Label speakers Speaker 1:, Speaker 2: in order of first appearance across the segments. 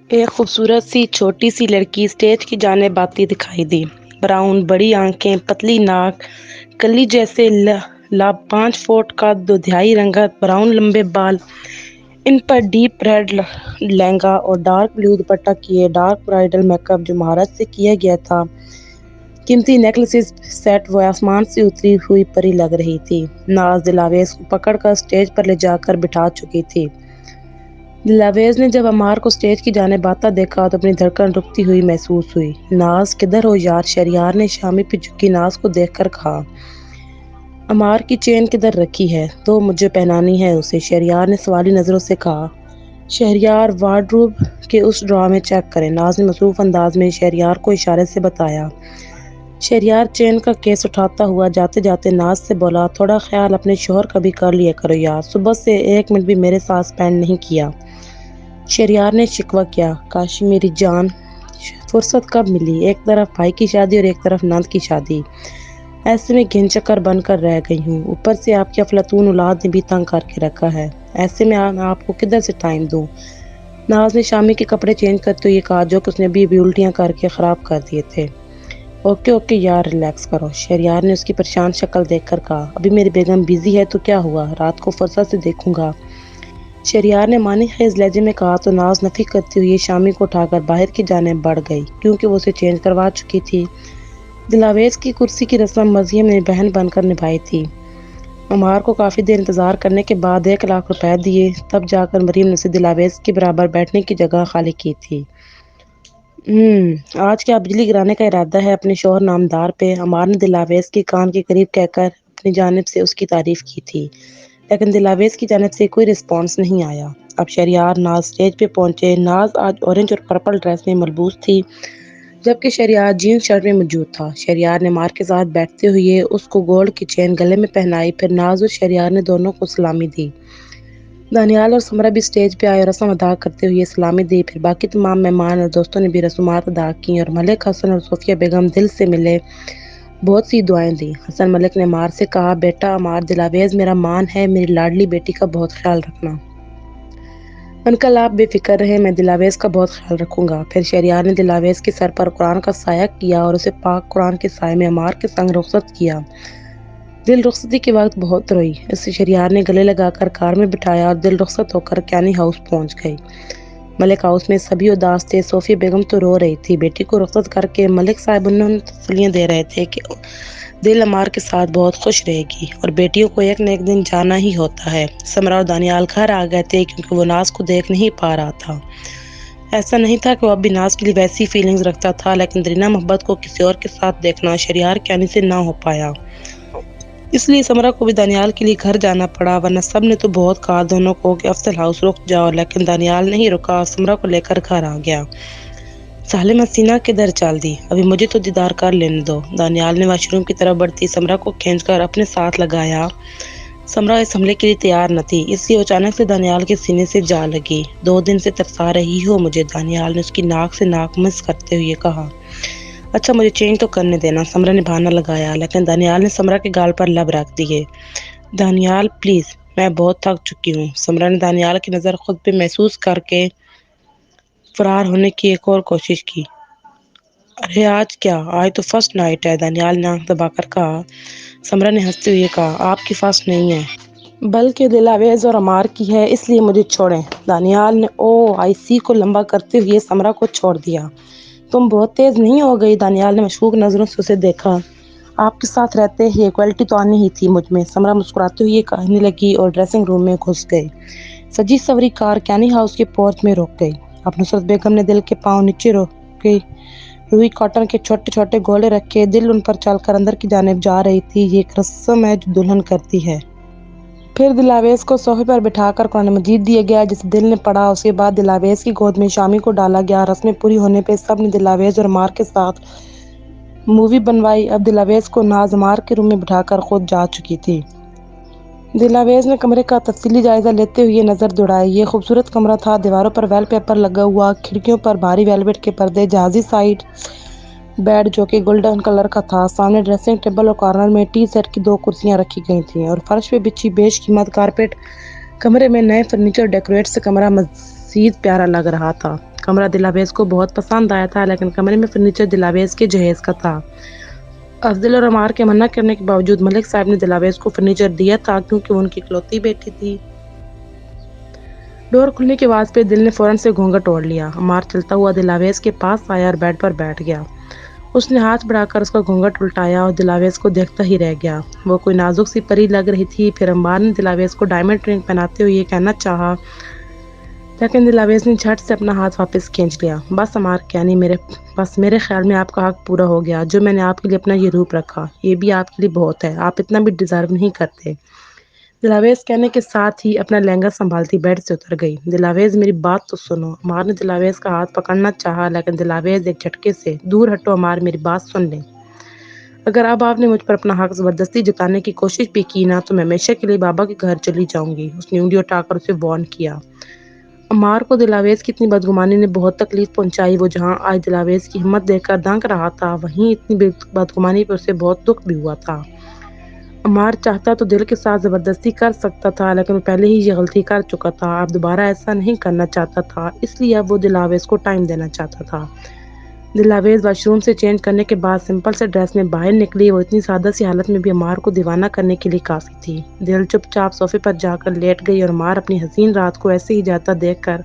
Speaker 1: ایک خوبصورت سی چھوٹی سی لڑکی اسٹیج کی جانب آتی دکھائی دی۔ براؤن بڑی آنکھیں، پتلی ناک، کلی جیسے لب، 5 فٹ کا دودھائی رنگت براؤن لمبے بال، ان پر ڈیپ ریڈ لہنگا اور ڈارک بلیو دوپٹہ کیے، ڈارک برائڈل میک اپ جو مہارت سے کیا گیا تھا، قیمتی نیکلسز سیٹ، وہ آسمان سے اتری ہوئی پری لگ رہی تھی۔ ناز دلاویز کو پکڑ کر اسٹیج پر لے جا کر بٹھا چکی تھی۔ دلاویز نے جب عمار کو اسٹیج کی جانب آتا دیکھا تو اپنی دھڑکن رکتی ہوئی محسوس ہوئی۔ ناز کدھر ہو یار؟ شہریار نے شامی پہ جھکی ناز کو دیکھ کر کہا۔ عمار کی چین کدھر رکھی ہے؟ تو مجھے پہنانی ہے اسے، شہریار نے سوالی نظروں سے کہا۔ شہریار وارڈروب کے اس ڈرا میں چیک کریں، ناز نے مصروف انداز میں شہریار کو اشارے سے بتایا۔ شہریار چین کا کیس اٹھاتا ہوا جاتے جاتے ناز سے بولا، تھوڑا خیال اپنے شوہر کا بھی کر لیا کرو یار، صبح سے 1 منٹ بھی میرے ساتھ سپینڈ نہیں کیا۔ شہریار نے شکوہ کیا، کاش میری جان، فرصت کب ملی، ایک طرف بھائی کی شادی اور ایک طرف نند کی شادی، ایسے میں گھن چکر بن کر رہ گئی ہوں، اوپر سے آپ کی افلاطون اولاد نے بھی تنگ کر کے رکھا ہے، ایسے میں آپ کو کدھر سے ٹائم دوں۔ ناز نے شامی کے کپڑے چینج کرتے ہوئے کہا جو کہ اس نے ابھی الٹیاں کر کے خراب کر دیے تھے۔ اوکے یار ریلیکس کرو، شہریار نے اس کی پریشان شکل دیکھ کر کہا، ابھی میری بیگم بیزی ہے تو کیا ہوا، رات کو فرصت سے دیکھوں گا۔ شہریار نے معنی خیز لہجے میں کہا تو ناز نفی کرتی ہوئی شامی کو اٹھا کر باہر کی جانب بڑھ گئی کیونکہ وہ اسے چینج کروا چکی تھی۔ دلاویز کی کرسی کی رسم مریم نے بہن بن کر نبھائی تھی۔ عمار کو کافی دیر انتظار کرنے کے بعد 1 لاکھ روپے دیے تب جا کر مریم نے اسے دلاویز کے برابر بیٹھنے کی جگہ خالی کی تھی۔ آج کیا بجلی گرانے کا ارادہ ہے اپنے شوہر نامدار پہ؟ عمار نے دلاویز کے کان کے قریب کہہ کر اپنی جانب سے اس کی تعریف کی تھی، لیکن دلاویز کی جانب سے کوئی رسپانس نہیں آیا۔ اب شہریار ناز اسٹیج پہ پہنچے۔ ناز آج اورنج اور پرپل ڈریس میں ملبوس تھی جبکہ شہریار جینز شرٹ میں موجود تھا۔ شہریار نے عمار کے ساتھ بیٹھتے ہوئے اس کو گولڈ کی چین گلے میں پہنائی، پھر ناز اور شہریار نے دونوں کو سلامی دی۔ دانیال اور سمرہ بھی اسٹیج پہ آئے اور رسم ادا کرتے ہوئے سلامی دی، پھر باقی تمام مہمان اور دوستوں نے بھی رسومات ادا کیں اور ملک حسن اور صوفیہ بیگم دل سے ملے، بہت سی دعائیں دیں۔ حسن ملک نے عمار سے کہا، بیٹا عمار، دلاویز میرا مان ہے، میری لاڈلی بیٹی کا بہت خیال رکھنا۔ انکل آپ بے فکر رہیں، میں دلاویز کا بہت خیال رکھوں گا۔ پھر شہریار نے دلاویز کے سر پر قرآن کا سایہ کیا اور اسے پاک قرآن کے سائے میں عمار کے سنگ رخصت کیا۔ دل رخصتی کے وقت بہت روئی، اسے شہریار نے گلے لگا کر کار میں بٹھایا اور دل رخصت ہو کر کینی ہاؤس پہنچ گئی۔ ملک ہاؤس میں سبھی اداس تھے، صوفیہ بیگم تو رو رہی تھی، بیٹی کو رخصت کر کے ملک صاحب انہیں تسلیاں دے رہے تھے کہ دل عمار کے ساتھ بہت خوش رہے گی اور بیٹیوں کو ایک نہ ایک دن جانا ہی ہوتا ہے۔ سمرہ اور دانیال گھر آ گئے تھے کیونکہ وہ ناز کو دیکھ نہیں پا رہا تھا۔ ایسا نہیں تھا کہ وہ اب بھی ناز کے لیے ویسی فیلنگز رکھتا تھا، لیکن درینہ محبت کو کسی اور کے ساتھ دیکھنا شہریار کینی سے نہ ہو پایا، اس لیے سمرہ کو بھی دانیال کے لیے گھر جانا پڑا، ورنہ سب نے تو بہت کہا دونوں کو کہ افضل ہاؤس رک جاؤ، لیکن دانیال نہیں رکا اور سمرہ کو لے کر گھر آ گیا۔ سالم حسینہ کدھر چل دی؟ ابھی مجھے تو دیدار کر لینے دو۔ دانیال نے واش روم کی طرف بڑھتی سمرہ کو کھینچ کر اپنے ساتھ لگایا۔ سمرہ اس حملے کے لیے تیار نہ تھی، اس لیے اچانک سے دانیال کے سینے سے جا لگی۔ 2 دن سے ترسا رہی ہو مجھے، دانیال نے اس کی ناک سے ناک مس کرتے ہوئے کہا۔ اچھا مجھے چینج تو کرنے دینا، سمرہ نے بہانہ لگایا، لیکن دانیال نے سمرہ کے گال پر لب رکھ دیے۔ دانیال پلیز، میں بہت تھک چکی ہوں۔ سمرہ نے دانیال کی نظر خود پہ محسوس کر کے فرار ہونے کی ایک اور کوشش کی۔ ارے آج کیا؟ آج تو فرسٹ نائٹ ہے، دانیال نے آنکھ دبا کر کہا۔ سمرہ نے ہنستے ہوئے کہا، آپ کی فرسٹ نہیں ہے بلکہ دلاویز اور عمار کی ہے، اس لیے مجھے چھوڑیں۔ دانیال نے آئی سی کو لمبا کرتے ہوئے سمرہ کو چھوڑ دیا۔ تم بہت تیز نہیں ہو گئی؟ دانیال نے مشکوک نظروں سے اسے دیکھا۔ آپ کے ساتھ رہتے ہی ایکوالٹی تو آنی ہی تھی مجھ میں، سمرہ مسکراتے ہوئے کہنے لگی اور ڈریسنگ روم میں گھس گئی۔ سجی سوری کار کینی ہاؤس کے پورچ میں رک گئی۔ اب نصرت بیگم نے دل کے پاؤں نیچے رکھے روئی کاٹن کے چھوٹے چھوٹے گولے رکھے دل ان پر چل کر اندر کی جانب جا رہی تھی، یہ ایک رسم ہے جو دلہن کرتی ہے۔ پھر دلاویز کو صوفے پر بٹھا کر قرآن مجید دیا گیا جسے دل نے پڑھا، اس کے بعد دلاویز کی گود میں شامی کو ڈالا گیا۔ رسمیں پوری ہونے پہ سب نے دلاویز اور عمار کے ساتھ مووی بنوائی۔ اب دلاویز کو ناز عمار کے روم میں بٹھا کر خود جا چکی تھی۔ دلاویز نے کمرے کا تفصیلی جائزہ لیتے ہوئے نظر دوڑائی، یہ خوبصورت کمرہ تھا، دیواروں پر وال پیپر لگا ہوا، کھڑکیوں پر بھاری ویلویٹ کے پردے، جہازی سائیڈ بیڈ جو کہ گولڈن کلر کا تھا، سامنے ڈریسنگ ٹیبل اور کارنر میں ٹی سیٹ کی 2 کرسیاں رکھی گئی تھیں اور فرش پہ بچھی بیش قیمت کارپیٹ۔ کمرے میں نئے فرنیچر ڈیکوریٹ سے کمرہ مزید پیارا لگ رہا تھا۔ کمرہ دلاویز کو بہت پسند آیا تھا، لیکن کمرے میں فرنیچر دلاویز کے جہیز کا تھا۔ افضل اور عمار کے منع کرنے کے باوجود ملک صاحب نے دلاویز کو فرنیچر دیا تھا، کیونکہ وہ ان کی اکلوتی بیٹی تھی۔ ڈور کھلنے کی آواز پہ دل نے فوراً سے گھونگھٹ اوڑھ لیا۔ عمار چلتا ہوا دلاویز کے پاس آیا اور بیڈ پر بیٹھ گیا۔ اس نے ہاتھ بڑھا کر اس کا گھونگھٹ الٹایا اور دلاویز کو دیکھتا ہی رہ گیا۔ وہ کوئی نازک سی پری لگ رہی تھی۔ پھر عمار نے دلاویز کو ڈائمنڈ رنگ پہناتے ہوئے یہ کہنا چاہا، لیکن دلاویز نے جھٹ سے اپنا ہاتھ واپس کھینچ لیا۔ بس عمار کیانی، بس میرے خیال میں آپ کا حق پورا ہو گیا۔ جو میں نے آپ کے لیے اپنا یہ روپ رکھا، یہ بھی آپ کے لیے بہت ہے۔ آپ اتنا بھی ڈیزرو نہیں کرتے۔ دلاویز کہنے کے ساتھ ہی اپنا لہنگا سنبھالتی بیڈ سے اتر گئی۔ دلاویز میری بات تو سنو۔ عمار نے دلاویز کا ہاتھ پکڑنا چاہا، لیکن دلاویز ایک جھٹکے سے، دور ہٹو عمار، میری بات سن لیں۔ اگر اب آپ نے مجھ پر اپنا حق زبردستی جتانے کی کوشش بھی کی نا، تو میں ہمیشہ کے لیے بابا کے گھر چلی جاؤں گی۔ اس نے انگلی اٹھا کر اسے وارن کیا۔ عمار کو دلاویز کی اتنی بدگمانی نے بہت تکلیف پہنچائی۔ وہ جہاں آج دلاویز کی ہمت دیکھ کر دنگ رہا تھا، وہیں اتنی بدگمانی پر اسے بہت دکھ بھی ہوا تھا۔ عمار چاہتا تو دل کے ساتھ زبردستی کر سکتا تھا، لیکن وہ پہلے ہی یہ غلطی کر چکا تھا۔ اب دوبارہ ایسا نہیں کرنا چاہتا تھا، اس لیے اب وہ دلاویز کو ٹائم دینا چاہتا تھا۔ دلاویز واش روم سے چینج کرنے کے بعد سمپل سے ڈریس میں باہر نکلی۔ وہ اتنی سادہ سی حالت میں بھی عمار کو دیوانہ کرنے کے لیے کافی تھی۔ دل چپ چاپ صوفے پر جا کر لیٹ گئی اور عمار اپنی حسین رات کو ایسے ہی جاتا دیکھ کر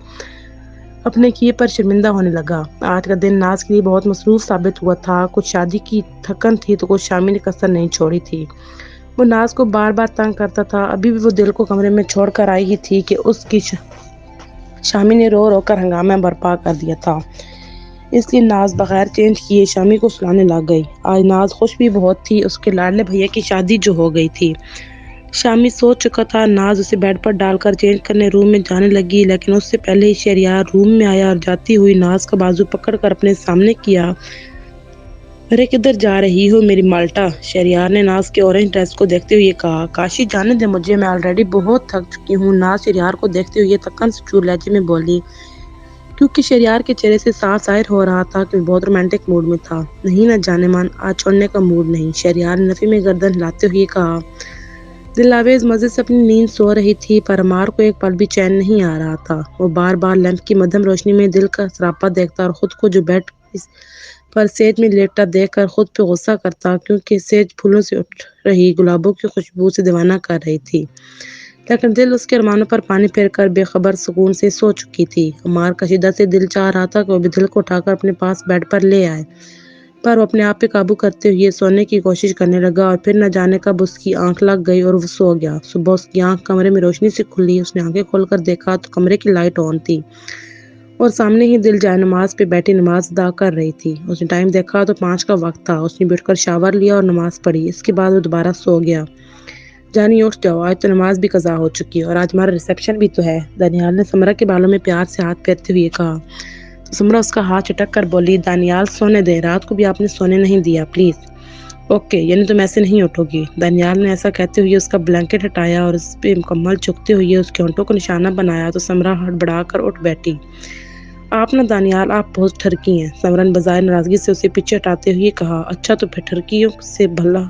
Speaker 1: اپنے کیے پر شرمندہ ہونے لگا۔ آج کا دن ناز کے لیے بہت مصروف ثابت ہوا تھا۔ کچھ شادی کی تھکن تھی تو کچھ شامی نے کسر نہیں چھوڑی تھی۔ وہ ناز کو بار بار تنگ کرتا تھا۔ ابھی بھی وہ دل کو کمرے میں چھوڑ کر آئی ہی تھی کہ اس کی شامی نے رو رو کر ہنگامہ برپا کر دیا تھا۔ اس لیے ناز بغیر چینج کیے شامی کو سلانے لگ گئی۔ آج ناز خوش بھی بہت تھی، اس کے لاڈلے بھیا کی شادی جو ہو گئی تھی۔ شامی سو چکا تھا۔ ناز اسے بیڈ پر ڈال کر چینج کرنے روم میں جانے لگی، لیکن اس سے پہلے ہی شہریار روم میں آیا اور جاتی ہوئی ناز کا بازو پکڑ کر اپنے سامنے کیا۔ ارے کدھر جا رہی ہو میری مالٹا؟ شہریار نے ناز کے اورنج ڈریس کو دیکھتے ہوئے کہا۔ کاشی جانے دے مجھے، میں آلریڈی بہت تھک چکی ہوں، ناز شہریار کو دیکھتے ہوئے تھکن سے چور لہجے میں بولی، کیونکہ شہریار کے چہرے سے صاف ظاہر ہو رہا تھا کہ وہ بہت رومانٹک موڈ میں تھا۔ نہیں نہ جانے من، آج چھوڑنے کا موڈ نہیں، شہریار نے نفی میں گردن ہلاتے ہوئے کہا۔ دلاویز مزے سے اپنی نیند سو رہی تھی، پر عمار کو ایک پل بھی چین نہیں آ رہا تھا۔ وہ بار بار لیمپ کی مدھم روشنی میں دل کا سراپا دیکھتا اور خود کو جو بیڈ پر سیج میں لیٹا دیکھ کر خود پہ غصہ کرتا، کیونکہ سیج پھولوں سے اٹھ رہی گلابوں کی خوشبو سے دیوانہ کر رہی تھی، لیکن دل اس کے ارمانوں پر پانی پھیر کر بے خبر سکون سے سو چکی تھی۔ عمار کا شدت سے دل چاہ رہا تھا کہ وہ بھی دل کو اٹھا کر اپنے پاس بیڈ پر لے آئے، پر وہ اپنے آپ پہ قابو کرتے ہوئے سونے کی کوشش کرنے لگا اور پھر نہ جانے کب اس کی آنکھ لگ گئی اور وہ سو گیا۔ صبح اس کی آنکھ کمرے میں روشنی سے کھلی۔ اس نے آنکھیں کھول کر دیکھا تو کمرے کی لائٹ آن تھی اور سامنے ہی دل جائے نماز پہ بیٹھی نماز ادا کر رہی تھی۔ اس نے ٹائم دیکھا تو 5 کا وقت تھا۔ اس نے بھی اٹھ کر شاور لیا اور نماز پڑھی۔ اس کے بعد وہ دوبارہ سو گیا۔ جانی اٹھ جاؤ، آج تو نماز بھی قضا ہو چکی اور آج ہمارا ریسیپشن بھی تو ہے، دانیال نے سمرہ کے بالوں میں پیار سے ہاتھ پھیرتے ہوئے کہا۔ تو سمرہ اس کا ہاتھ چٹک کر بولی، دانیال سونے دے، رات کو بھی آپ نے سونے نہیں دیا، پلیز۔ اوکے، یعنی تم ایسے نہیں اٹھو گی؟ دانیال نے ایسا کہتے ہوئے اس کا بلینکٹ ہٹایا اور اس پہ مکمل جھکتے ہوئے اس کے ہونٹوں کو نشانہ بنایا تو سمرہ ہڑبڑا کر اٹھ بیٹھی۔ آپ نہ دانیال، آپ بہت ٹھرکی ہیں، سمرہ نے بظاہر ناراضگی سے اسے پیچھے ہٹاتے ہوئے کہا۔ اچھا تو پھر ٹھرکیوں سے بھلا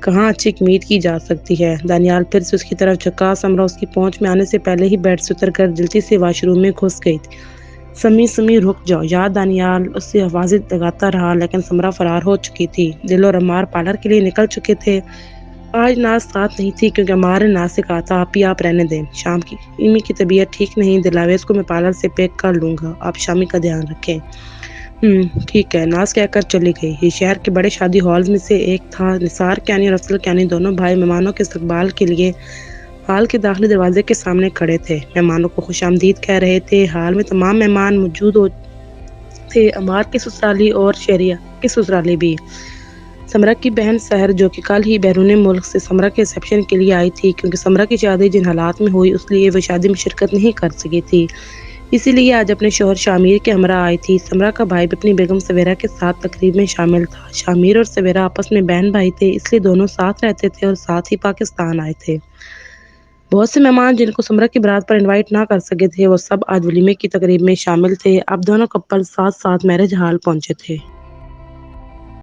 Speaker 1: کہاں اچھی امید کی جا سکتی ہے؟ دانیال پھر سے اس کی طرف جھکا۔ سمرہ اس کی پہنچ میں آنے سے پہلے ہی بیڈ سے اتر کر جلدی سے واش روم میں گھس گئی تھی۔ سمی رک جاؤ یار، دانیال اس سے آوازیں لگاتا رہا، لیکن سمرہ فرار ہو چکی تھی۔ دل اور عمار پارلر کے لیے نکل چکے تھے۔ آج ناز ساتھ نہیں تھی، کیونکہ عمار نے ناز سے کہا تھا آپ رہنے دیں، شام کی ایمی کی طبیعت ٹھیک نہیں، دلاویز کو میں پارلر سے پیک کر لوں گا، آپ شامی کا دھیان رکھیں۔ ٹھیک ہے، ناز کہہ کر چلی گئی۔ یہ شہر کے بڑے شادی ہالز میں سے ایک تھا۔ نثار کیانی اور افضل کیانی دونوں بھائی مہمانوں کے استقبال کے لیے ہال کے داخلی دروازے کے سامنے کھڑے تھے۔ مہمانوں کو خوش آمدید کہہ رہے تھے۔ ہال میں تمام مہمان موجود تھے، عمار کے سسرالی اور شہریار کے سسرالی بھی۔ سمرہ کی بہن سحر، جو کہ کل ہی بیرون ملک سے سمرہ کے ریسیپشن کے لیے آئی تھی، کیونکہ سمرہ کی شادی جن حالات میں ہوئی اس لیے وہ شادی میں شرکت نہیں کر سکی تھی، اسی لیے آج اپنے شوہر شامیر کے ہمراہ آئی تھی۔ سمرہ کا بھائی بھی اپنی بیگم سویرا کے ساتھ تقریب میں شامل تھا۔ شامیر اور سویرا آپس میں بہن بھائی تھے، اس لیے دونوں ساتھ رہتے تھے اور ساتھ ہی پاکستان آئے تھے۔ بہت سے مہمان جن کو سمرہ کی بارات پر انوائٹ نہ کر سکے تھے، وہ سب آج ولیمے کی تقریب میں شامل تھے۔ اب دونوں کپل ساتھ ساتھ میرج ہال پہنچے تھے۔